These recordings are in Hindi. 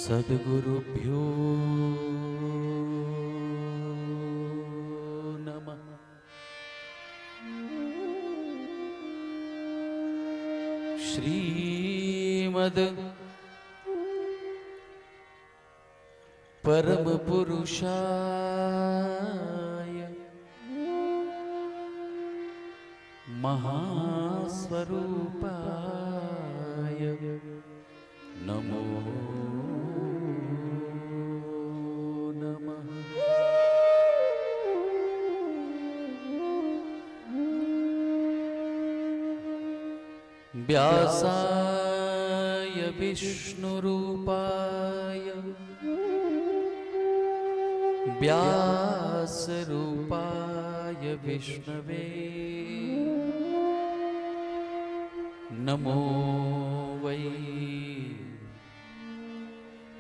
सद्गुरुभ्यो नमः। श्रीमद् परम पुरुषाय महास्वरूपाय नमो नमः। व्यासाय विष्णुरूपाय व्यासरूपाय विष्णवे नमो वै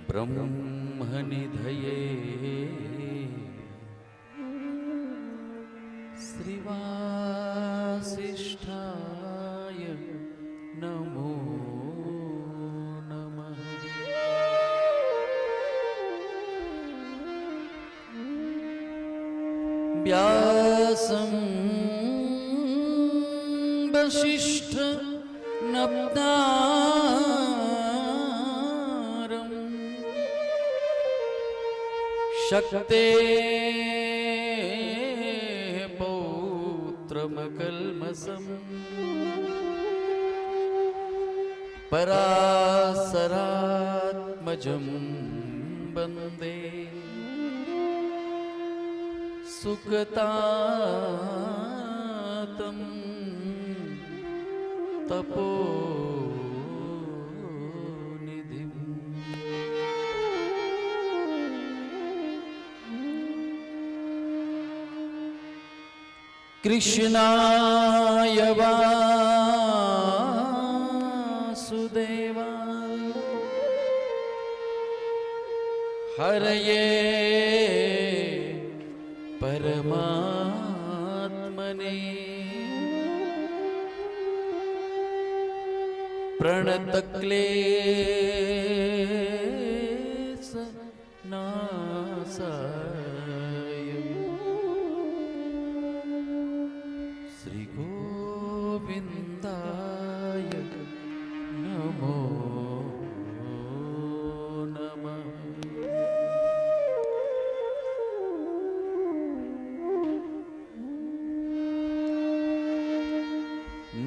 ब्रह्मनिधये श्रीवासिष्ठाय नमो नमः। व्यासं वसिष्ठ नप्तारं शक्ते पौत्रमकल्मषम् पराशरात्मजं वन्दे सुखतातं तपोनिधिम्। कृष्णाय वासुदेवाय हरये परमात्मने प्रणतक्लेशनाशाय श्रीगोविन्दाय नमो नमः।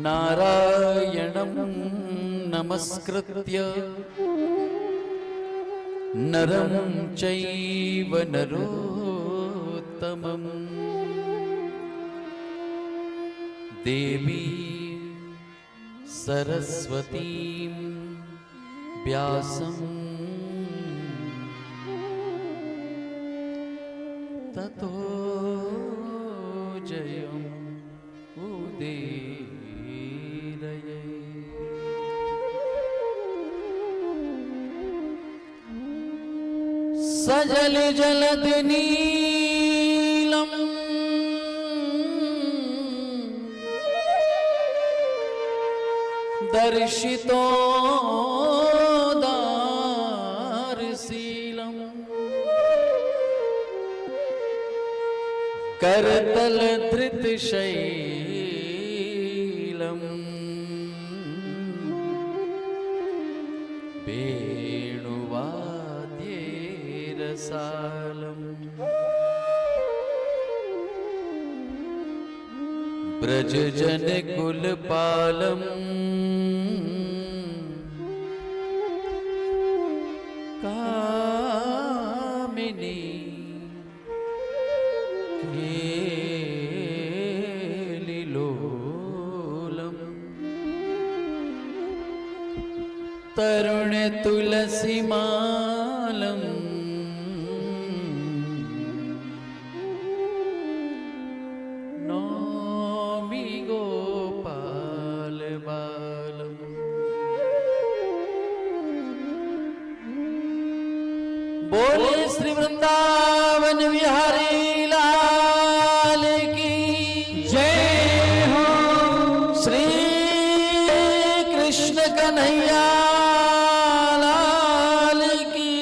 नारायणं नमस्कृत्य नरं चैव नरोत्तमं देवी सरस्वतीं व्यासं ततो जयम् उदीरये। सजल जलद नीलम दर्शितो दारशीलम करतल धृत शैलम वेणुवाद्ये रसालम ब्रजजन कुलपालम कामिनी केलिलोलम तरुण तुलसी मालम नौमी गोपाल बालम। बोले श्री वृंदावन विहारी लाल की जय हो। श्री कृष्ण कन्हैया लाल की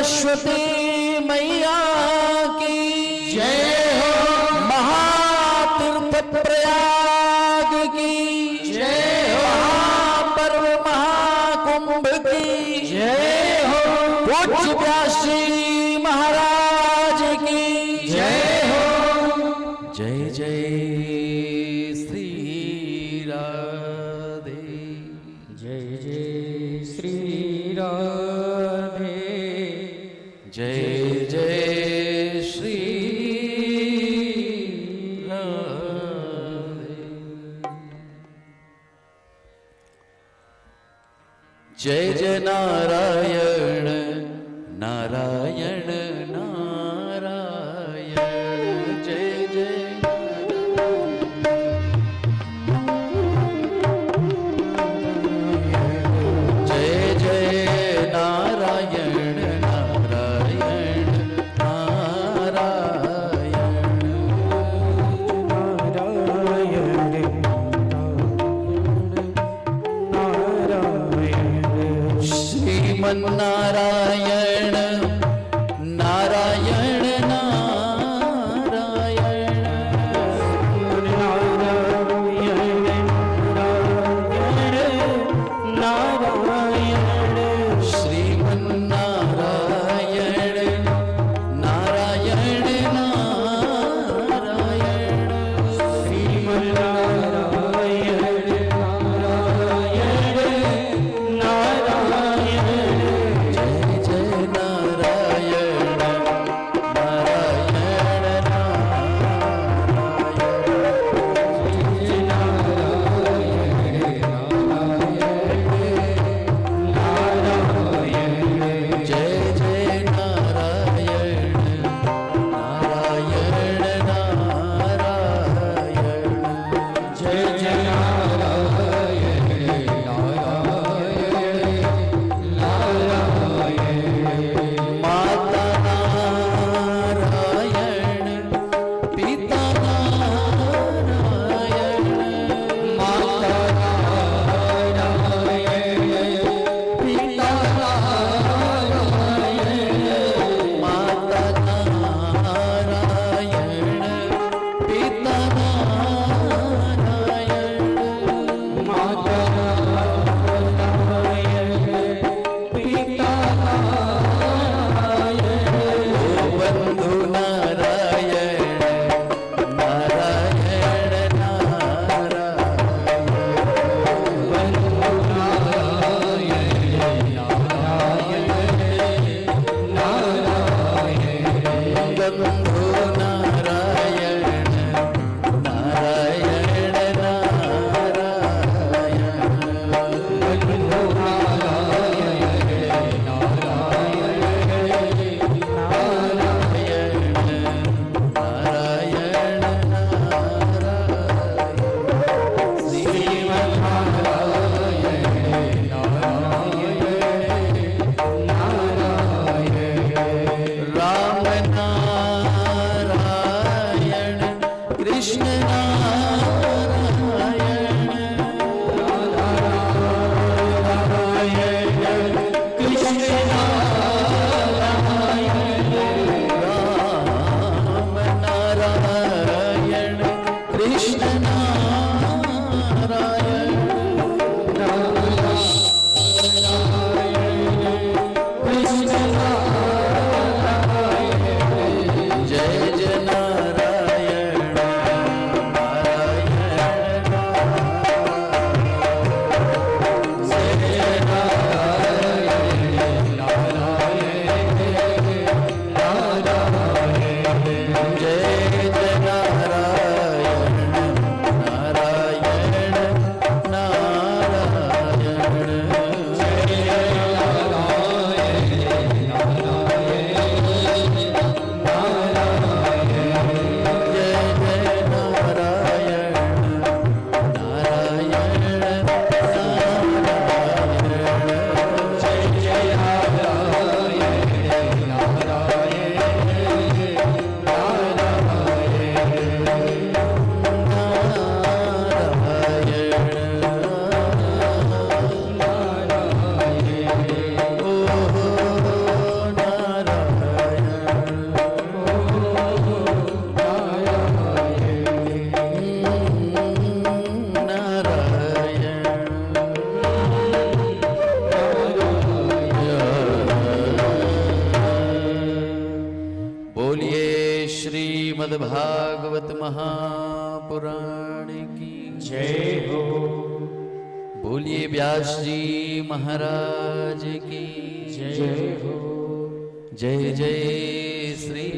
सरस्वती मैया की जय हो। महातीर्थ प्रयाग की जय हो। महापर्व महाकुंभ की जय हो। पूज्य व्यासी महाराज की जय हो। जय जय श्री राधे। जय जय श्री राधे। जय जय श्री राधे। जय जय नारायण नारायण नारायण। जय जय जय जय नारायण नारायण श्रीमद्भागवत महापुराण की जय हो। बोलिए व्यास जी महाराज की जय हो। जय जय श्री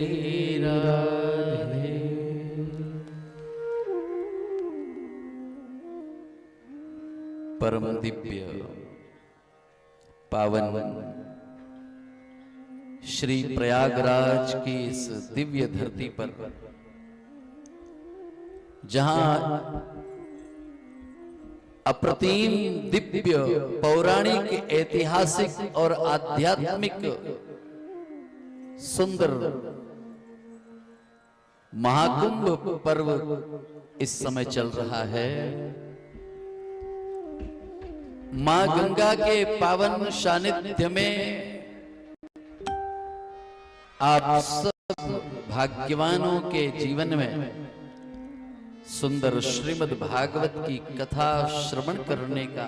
राधे। परम दिव्य पावन श्री प्रयागराज की इस दिव्य धरती पर जहां अप्रतिम दिव्य पौराणिक ऐतिहासिक और आध्यात्मिक सुंदर महाकुंभ पर्व इस समय चल रहा है, मां गंगा के पावन सानिध्य में आप सब भाग्यवानों के जीवन में सुंदर श्रीमद् भागवत की कथा श्रवण करने का,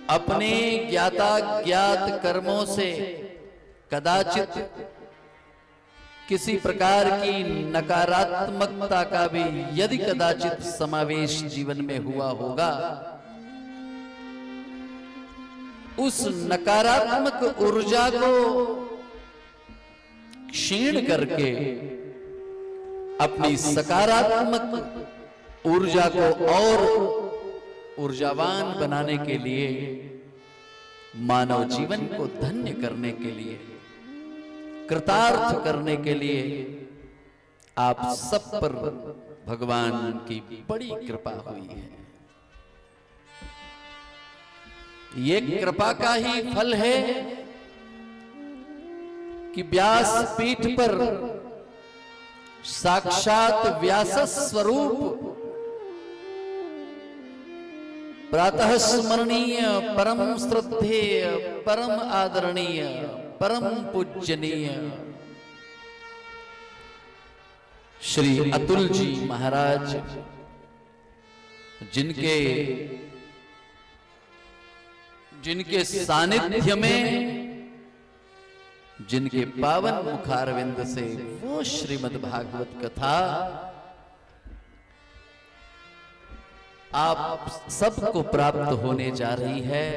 अपने ज्ञाता ज्ञात कर्मों से कदाचित किसी प्रकार की नकारात्मकता का भी यदि कदाचित समावेश जीवन में हुआ होगा, उस नकारात्मक ऊर्जा को क्षीण करके अपनी सकारात्मक ऊर्जा को और ऊर्जावान बनाने के लिए, मानव जीवन को धन्य करने के लिए, कृतार्थ करने के लिए आप सब पर भगवान की बड़ी कृपा हुई है। ये कृपा का ही फल है कि व्यास पीठ पर साक्षात व्यास स्वरूप प्रातः स्मरणीय, परम श्रद्धेय, परम आदरणीय, परम पूजनीय श्री अतुल जी महाराज, जिनके सानिध्य में, जिनके पावन मुखारविंद से वो श्रीमद् भागवत कथा आप सबको प्राप्त होने जा रही है,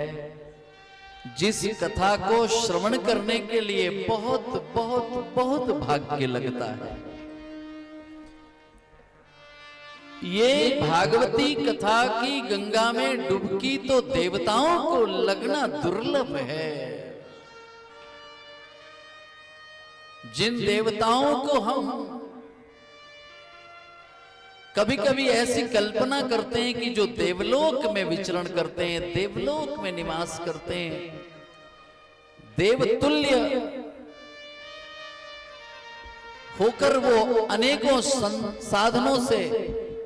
जिस कथा को श्रवण करने के लिए बहुत बहुत बहुत भाग्य लगता है। ये भागवती कथा की गंगा में डुबकी तो देवताओं को लगना दुर्लभ है। जिन देवताओं को हम कभी कभी ऐसी कल्पना करते हैं कि जो देवलोक में विचरण करते हैं, देवलोक में निवास करते हैं, देवतुल्य होकर वो अनेकों साधनों से,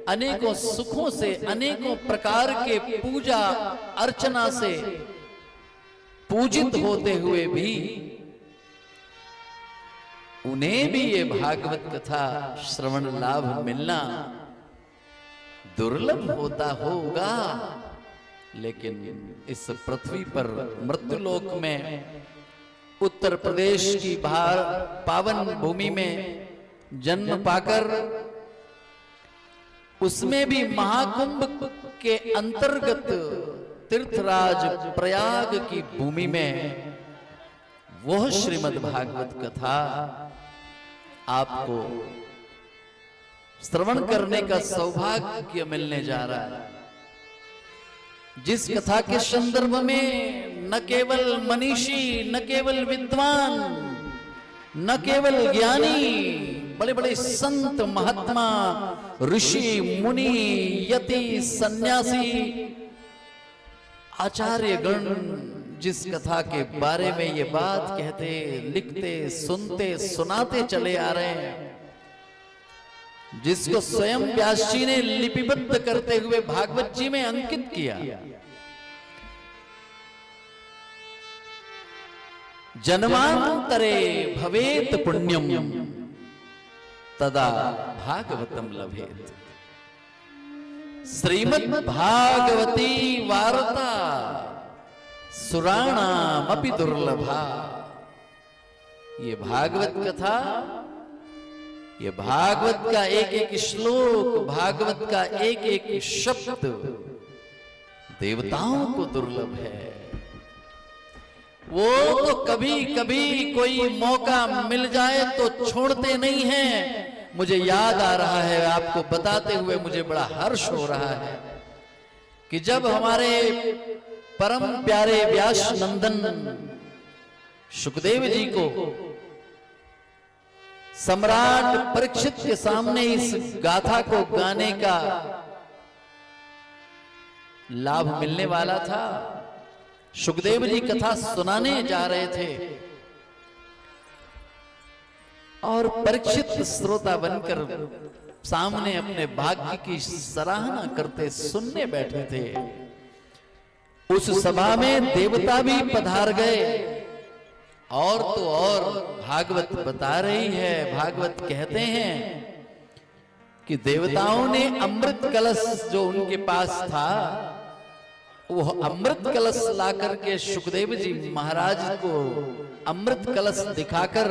अनेकों सुखों से, अनेकों प्रकार के पूजा अर्चना से पूजित होते हुए भी उन्हें भी ये भागवत कथा श्रवण लाभ मिलना दुर्लभ होता होगा। लेकिन इस पृथ्वी पर मृत्युलोक में, उत्तर प्रदेश की पावन भूमि में जन्म पाकर, उसमें भी महाकुंभ के अंतर्गत तीर्थराज प्रयाग की भूमि में वह श्रीमद् भागवत कथा आपको श्रवण करने का सौभाग्य मिलने जा रहा है, जिस कथा के संदर्भ में न केवल मनीषी, न केवल विद्वान, न केवल ज्ञानी, बड़े बड़े संत महात्मा, ऋषि मुनि, यति, सन्यासी, आचार्य गण जिस कथा के बारे में ये बात कहते, लिखते, सुनते, सुनाते चले आ रहे हैं, जिसको स्वयं व्यास जी ने लिपिबद्ध करते हुए भागवत जी में अंकित किया, जन्मांतरे भवेत पुण्यम तदा भागवतम लभेत। श्रीमद् भागवती वार्ता सुराणामपि दुर्लभा। ये भागवत कथा ये भागवत का एक एक श्लोक, भागवत का एक एक शब्द देवताओं को दुर्लभ है। वो तो कभी कभी कोई मौका मिल जाए तो छोड़ते नहीं हैं। मुझे याद आ रहा है, आपको बताते हुए मुझे बड़ा हर्ष हो रहा है कि जब हमारे परम प्यारे व्यास नंदन सुखदेव जी को सम्राट परीक्षित के सामने इस गाथा को गाने का लाभ मिलने वाला था, सुखदेव जी कथा सुनाने जा रहे थे और परीक्षित श्रोता बनकर सामने अपने भाग्य की सराहना करते सुनने बैठे थे। उस सभा में देवता भी पधार गए और तो और भागवत बता रही है, भागवत कहते हैं कि देवताओं ने अमृत कलश जो उनके पास था वो अमृत कलश ला करके सुखदेव जी महाराज को अमृत कलश दिखाकर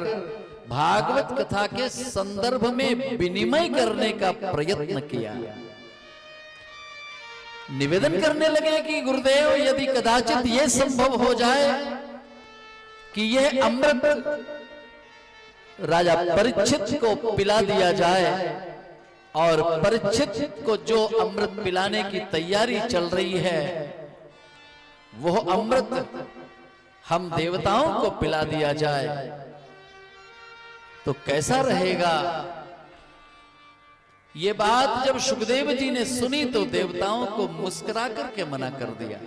भागवत कथा के संदर्भ में विनिमय करने का प्रयत्न किया। निवेदन करने लगे कि गुरुदेव यदि कदाचित यह संभव हो जाए कि यह अमृत राजा परीक्षित को पिला दिया जाए और परीक्षित को जो अमृत पिलाने की तैयारी चल रही है वो अमृत हम देवताओं को पिला दिया जाए तो कैसा रहेगा। ये बात जब सुखदेव जी ने सुनी तो देवताओं को मुस्कुरा करके मना कर दिया।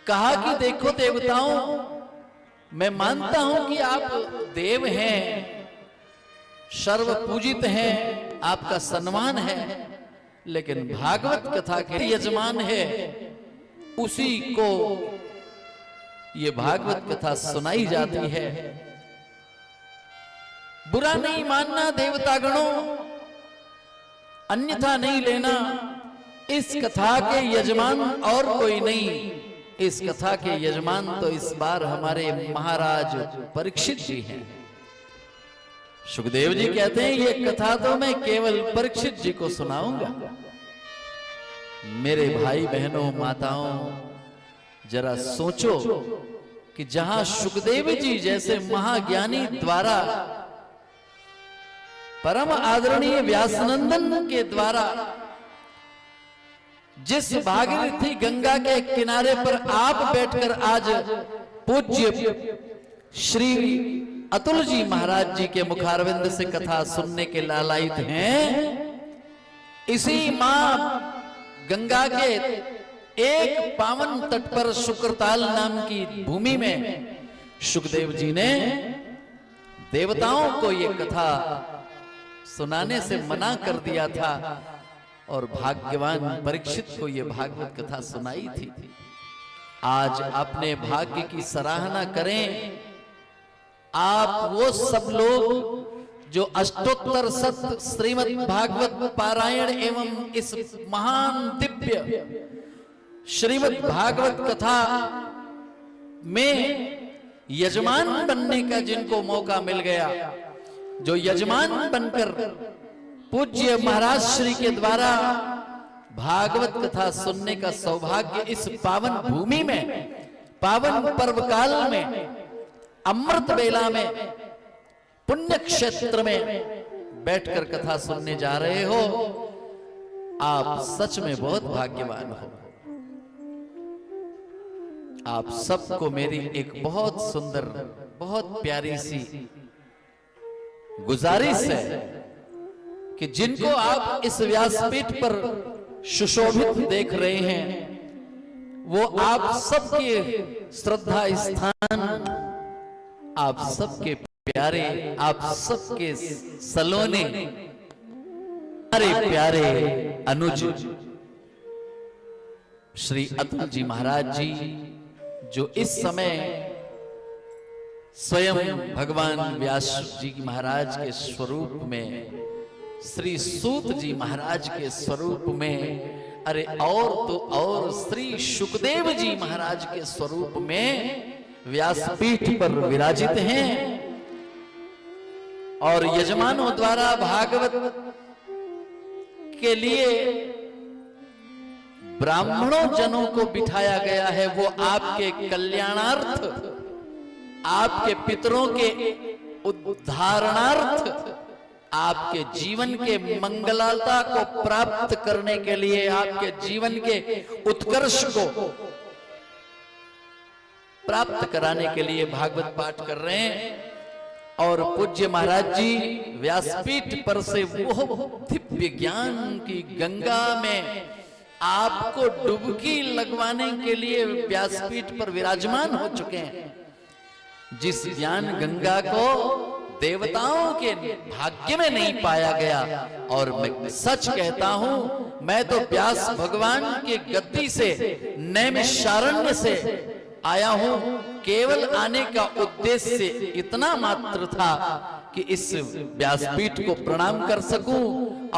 कहा कि देखो देवताओं, मैं मानता हूं कि आप देव हैं, सर्व पूजित हैं, आपका सम्मान है, लेकिन भागवत कथा के यजमान है उसी को ये भागवत कथा सुनाई जाती है। बुरा नहीं मानना देवतागणों, अन्यथा नहीं लेना। इस कथा के यजमान और कोई नहीं, इस कथा के यजमान तो इस बार हमारे महाराज परीक्षित जी हैं। सुखदेव जी कहते हैं ये कथा तो मैं केवल परीक्षित जी को सुनाऊंगा। मेरे भाई बहनों माताओं, जरा सोचो कि जहां सुखदेव जी जैसे महाज्ञानी द्वारा परम आदरणीय व्यासनंदन के द्वारा जिस भागीरथी गंगा के किनारे पर आप बैठकर आज पूज्य श्री अतुल जी महाराज जी के मुखारविंद से कथा सुनने के लालायित हैं, इसी मां गंगा के एक पावन तट पर शुक्रताल नाम की भूमि में सुखदेव जी ने देवताओं को ये कथा सुनाने से मना कर दिया था और भाग्यवान परीक्षित को ये भागवत कथा सुनाई थी। आज अपने भाग्य की सराहना करें आप वो सब लोग जो अष्टोत्तर शत श्रीमद् भागवत पारायण एवं इस महान दिव्य श्रीमद् भागवत कथा में यजमान बनने का जिनको मौका मिल गया, जो यजमान बनकर पूज्य महाराज श्री के द्वारा भागवत कथा सुनने का सौभाग्य इस पावन भूमि में, पावन पर्व काल में, अमृत बेला में, पुण्य क्षेत्र में बैठकर कथा सुनने जा रहे हो, आप सच में बहुत भाग्यवान हो। आप सबको मेरी एक बहुत सुंदर, बहुत प्यारी सी गुजारिश है कि जिनको आप इस व्यासपीठ पर सुशोभित देख रहे हैं वो आप सबके श्रद्धा स्थान, आप सबके प्यारे, आप सबके सलोने, प्यारे प्यारे अनुज श्री अतुल जी महाराज जी, जो इस समय स्वयं भगवान व्यास जी महाराज के स्वरूप में, श्री सूत जी महाराज के स्वरूप में, अरे और तो और श्री सुखदेव जी महाराज के स्वरूप में व्यासपीठ पर विराजित हैं और यजमानों द्वारा भागवत के लिए ब्राह्मणों जनों को बिठाया गया है। वो आपके कल्याणार्थ, आपके पितरों के उद्धारणार्थ, आपके जीवन के मंगलता को प्राप्त करने के लिए, आपके जीवन के उत्कर्ष को प्राप्त कराने के लिए भागवत पाठ कर रहे हैं। और पूज्य महाराज जी व्यासपीठ पर से वो दिव्य ज्ञान की गंगा में आपको डुबकी लगवाने के लिए व्यासपीठ पर विराजमान हो चुके हैं। जिस ज्ञान गंगा को देवताओं के भाग्य में नहीं पाया गया, और मैं सच कहता हूं, मैं तो व्यास भगवान के गद्दी से, नैमिषारण्य से आया हूं। केवल आने का उद्देश्य इतना मात्र था कि इस व्यासपीठ को प्रणाम कर सकूं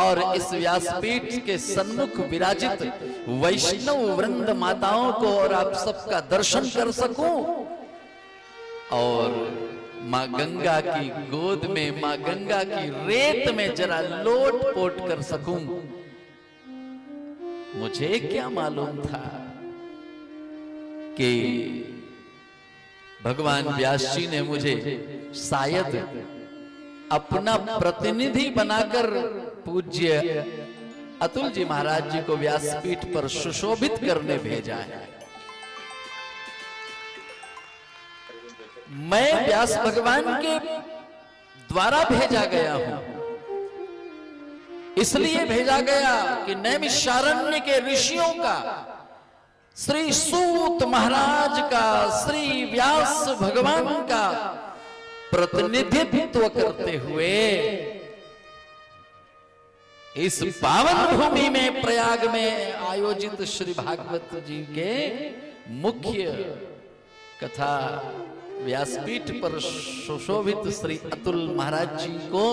और इस व्यासपीठ के सन्मुख विराजित वैष्णव वृंद माताओं को और आप सबका दर्शन कर सकूं और मां गंगा की गोद में, मां गंगा की रेत में जरा लोट पोट कर सकूं। मुझे क्या मालूम था कि भगवान व्यास जी ने मुझे शायद अपना प्रतिनिधि बनाकर पूज्य अतुल जी महाराज जी को व्यासपीठ पर सुशोभित करने भेजा है। मैं व्यास भगवान के द्वारा भेजा गया हूं, इसलिए भेजा गया कि नैमिषारण्य के ऋषियों का, श्री सूत महाराज का, श्री व्यास भगवान का प्रतिनिधित्व करते हुए इस पावन भूमि में, प्रयाग में आयोजित श्री भागवत जी के मुख्य कथा व्यासपीठ पर सुशोभित श्री अतुल महाराज जी को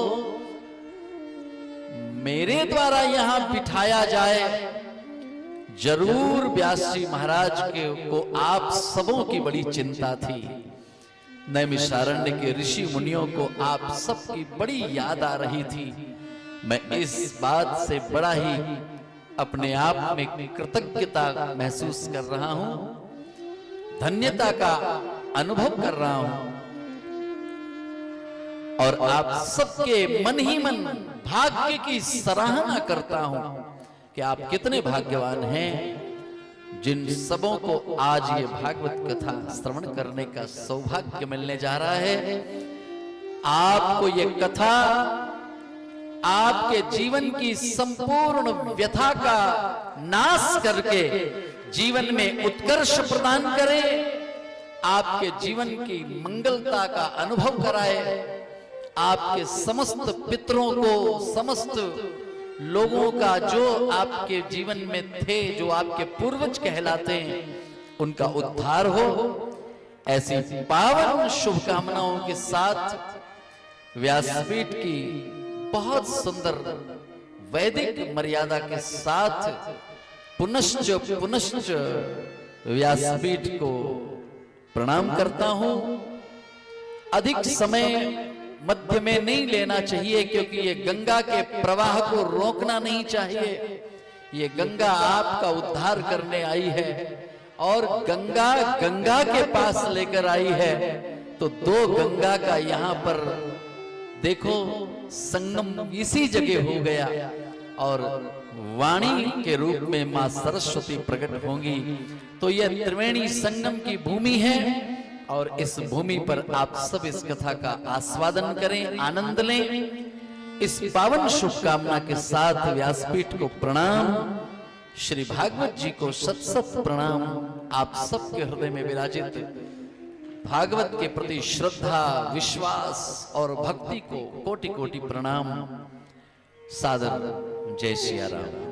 मेरे द्वारा यहां बिठाया जाए। जरूर व्यास जी महाराज को आप सबों की बड़ी चिंता थी। नैमिषारण्य के ऋषि मुनियों को आप सबकी बड़ी याद आ रही थी। मैं इस बात से बड़ा ही अपने आप में कृतज्ञता महसूस कर रहा हूं, धन्यता का अनुभव कर रहा हूं और आप सबके मन ही मन भाग्य की सराहना करता हूं कि आप कितने भाग्यवान हैं जिन सबों को आज ये भागवत कथा श्रवण करने का सौभाग्य मिलने जा रहा है। आपको ये कथा आपके जीवन की संपूर्ण व्यथा का नाश करके जीवन में उत्कर्ष प्रदान करे, आपके जीवन की मंगलता का अनुभव कराए, आपके समस्त पितरों को, समस्त लोगों का जो आपके जीवन में थे, जो आपके पूर्वज कहलाते हैं, उनका उद्धार हो। ऐसी पावन शुभकामनाओं के साथ व्यासपीठ की बहुत सुंदर वैदिक मर्यादा के साथ पुनश्च व्यासपीठ को प्रणाम करता हूं। अधिक समय मध्य में नहीं लेना चाहिए क्योंकि ये गंगा के प्रवाह को रोकना नहीं चाहिए। ये गंगा आपका उद्धार करने आई है और गंगा गंगा के पास लेकर आई है, तो दो गंगा का यहाँ पर देखो संगम इसी जगह हो गया और वाणी के रूप में मां सरस्वती प्रकट होंगी। तो यह त्रिवेणी संगम की भूमि है और इस भूमि पर आप सब इस कथा का आस्वादन करें, आनंद लें। इस पावन शुभकामना के साथ व्यासपीठ को प्रणाम, श्री भागवत जी को सत सत प्रणाम। आप सबके हृदय में विराजित भागवत के प्रति श्रद्धा, विश्वास और भक्ति को कोटि कोटि प्रणाम। सादर जय सिया राम।